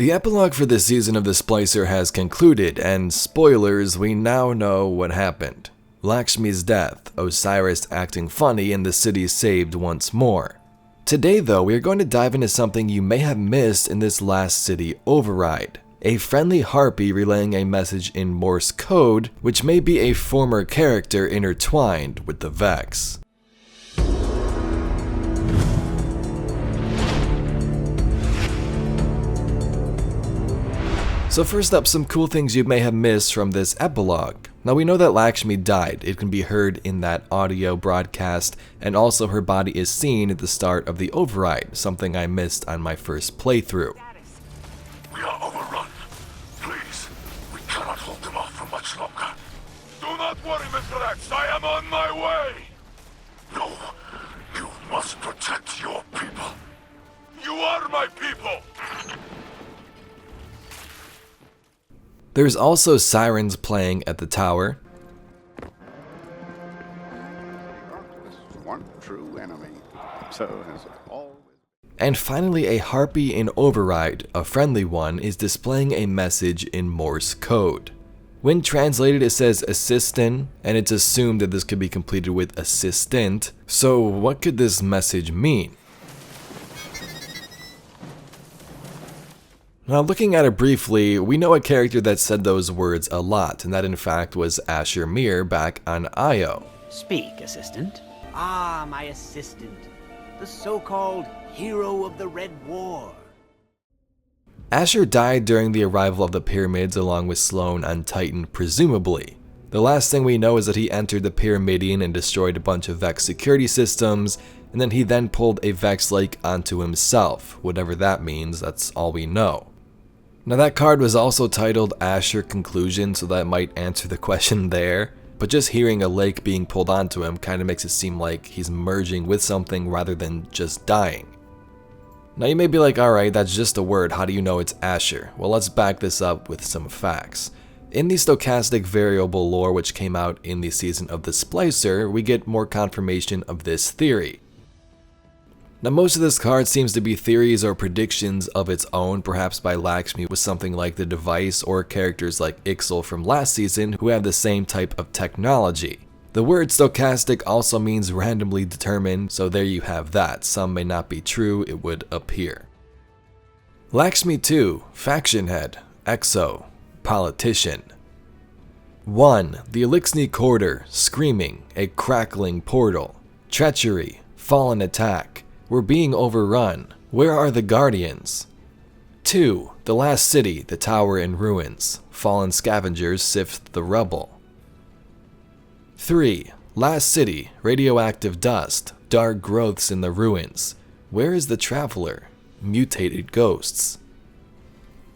The epilogue for this season of the Splicer has concluded, and spoilers, we now know what happened. Lakshmi's death, Osiris acting funny, and the city saved once more. Today though, we are going to dive into something you may have missed in this last city override. A friendly Harpy relaying a message in Morse code, which may be a former character intertwined with the Vex. So first up, some cool things you may have missed from this epilogue. Now we know that Lakshmi died. It can be heard in that audio broadcast, and also her body is seen at the start of the override, something I missed on my first playthrough. We are overrun. Please, we cannot hold them off for much longer. Do not worry, Mr. X. I am on my way. No, you must protect your people. You are my people. There's also sirens playing at the tower. One true enemy. So has it always. And finally, a Harpy in Override, a friendly one, is displaying a message in Morse code. When translated, it says assistant, and it's assumed that this could be completed with assistant. So what could this message mean? Now looking at it briefly, we know a character that said those words a lot, and that in fact was Asher Mir back on Io. Speak, assistant. Ah, my assistant. The so-called hero of the Red War. Asher died during the arrival of the pyramids along with Sloane on Titan, presumably. The last thing we know is that he entered the Pyramidion and destroyed a bunch of Vex security systems, and then he pulled a Vex Lake onto himself. Whatever that means, that's all we know. Now that card was also titled Asher Conclusion, so that might answer the question there, but just hearing a lake being pulled onto him kind of makes it seem like he's merging with something rather than just dying. Now you may be like, alright, that's just a word, how do you know it's Asher? Well, let's back this up with some facts. In the stochastic variable lore which came out in the season of the Splicer, we get more confirmation of this theory. Now most of this card seems to be theories or predictions of its own, perhaps by Lakshmi with something like the device, or characters like Ixal from last season who have the same type of technology. The word stochastic also means randomly determined, so there you have that. Some may not be true, it would appear. Lakshmi 2, Faction Head, Exo, Politician. 1. The Elixni Quarter, Screaming, a crackling portal. Treachery, Fallen Attack. We're being overrun. Where are the Guardians? 2. The Last City, the Tower in Ruins. Fallen Scavengers sift the rubble. 3. Last City, Radioactive Dust. Dark growths in the ruins. Where is the Traveler? Mutated ghosts.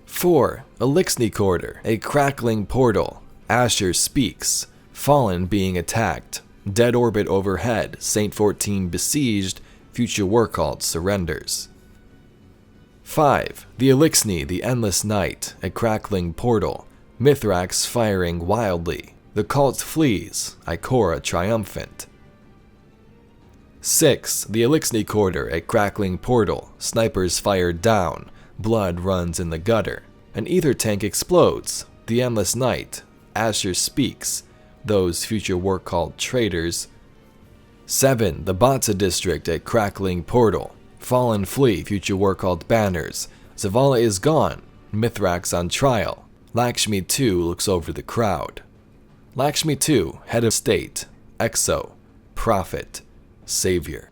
4. Elixni Quarter, a crackling portal. Asher speaks. Fallen being attacked. Dead orbit overhead. Saint 14 besieged. Future war cult surrenders. 5. The Elixni, the Endless Night, a crackling portal. Mithrax firing wildly. The cult flees. Ikora triumphant. 6. The Elixni Quarter, a crackling portal. Snipers fired down. Blood runs in the gutter. An ether tank explodes. The Endless Night. Asher speaks. Those future war cult traitors. 7. The Batsa District, a crackling portal. Fallen flee, future war called banners. Zavala is gone. Mithrax on trial. Lakshmi 2 looks over the crowd. Lakshmi 2, Head of State. Exo. Prophet. Savior.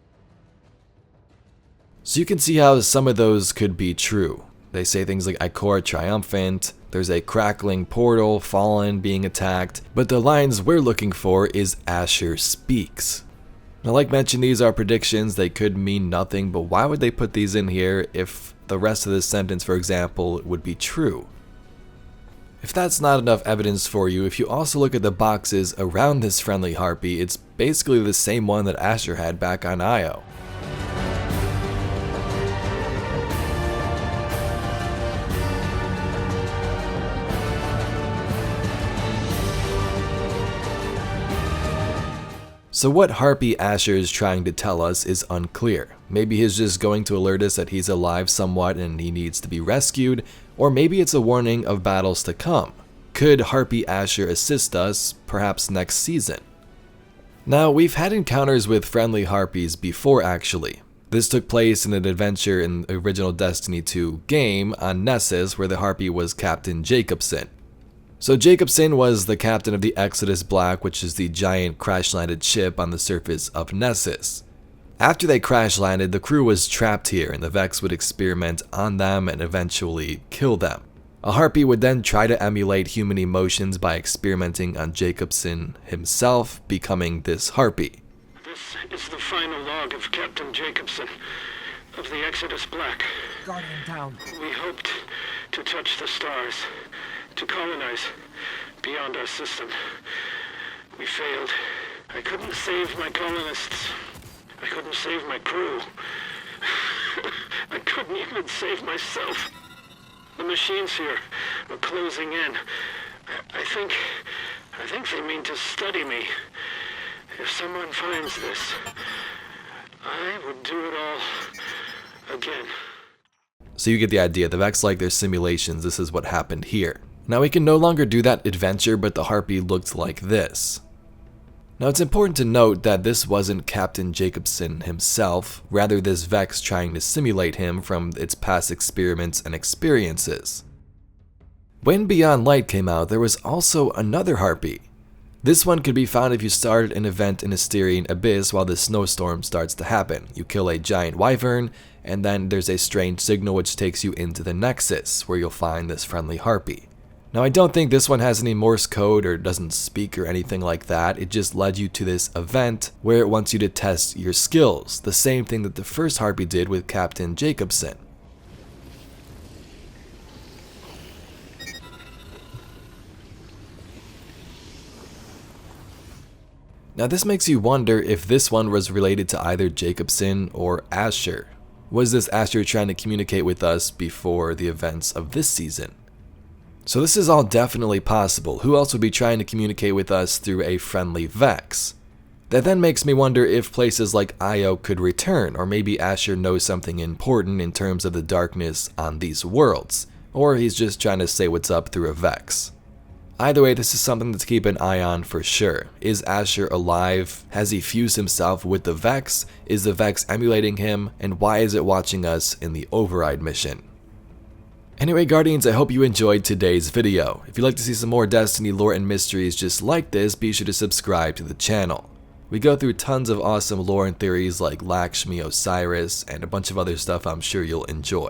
So you can see how some of those could be true. They say things like Ikora triumphant, there's a crackling portal, Fallen being attacked, but the lines we're looking for is Asher speaks. Now, like mentioned, these are predictions, they could mean nothing, but why would they put these in here if the rest of this sentence, for example, would be true? If that's not enough evidence for you, if you also look at the boxes around this friendly Harpy, it's basically the same one that Asher had back on Io. So what Harpy Asher is trying to tell us is unclear. Maybe he's just going to alert us that he's alive somewhat and he needs to be rescued, Or maybe it's a warning of battles to come. Could Harpy Asher assist us, perhaps next season? Now, we've had encounters with friendly Harpies before actually. This took place in an adventure in the original Destiny 2 game on Nessus where the Harpy was Captain Jacobson. So Jacobson was the captain of the Exodus Black, which is the giant crash-landed ship on the surface of Nessus. After they crash-landed, the crew was trapped here and the Vex would experiment on them and eventually kill them. A Harpy would then try to emulate human emotions by experimenting on Jacobson himself, becoming this Harpy. This is the final log of Captain Jacobson of the Exodus Black. Guardian down. We hoped to touch the stars, to colonize beyond our system. We failed. I couldn't save my colonists. I couldn't save my crew. I couldn't even save myself. The machines here are closing in. I think they mean to study me. If someone finds this, I would do it all again. So you get the idea, the Vex like their simulations, this is what happened here. Now we can no longer do that adventure, but the Harpy looked like this. Now it's important to note that this wasn't Captain Jacobson himself, rather this Vex trying to simulate him from its past experiments and experiences. When Beyond Light came out, there was also another Harpy. This one could be found if you started an event in a Styrian Abyss while the snowstorm starts to happen. You kill a giant wyvern, and then there's a strange signal which takes you into the Nexus, where you'll find this friendly Harpy. Now I don't think this one has any Morse code or doesn't speak or anything like that, it just led you to this event where it wants you to test your skills, the same thing that the first Harpy did with Captain Jacobson. Now this makes you wonder if this one was related to either Jacobson or Asher. Was this Asher trying to communicate with us before the events of this season? So this is all definitely possible. Who else would be trying to communicate with us through a friendly Vex? That then makes me wonder if places like Io could return, or maybe Asher knows something important in terms of the darkness on these worlds, or he's just trying to say what's up through a Vex. Either way, this is something to keep an eye on for sure. Is Asher alive? Has he fused himself with the Vex? Is the Vex emulating him? And why is it watching us in the Override mission? Anyway, Guardians, I hope you enjoyed today's video. If you'd like to see some more Destiny lore and mysteries just like this, be sure to subscribe to the channel. We go through tons of awesome lore and theories like Lakshmi, Osiris, and a bunch of other stuff I'm sure you'll enjoy.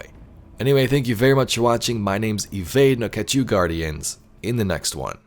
Anyway, thank you very much for watching. My name's Evade, and I'll catch you, Guardians, in the next one.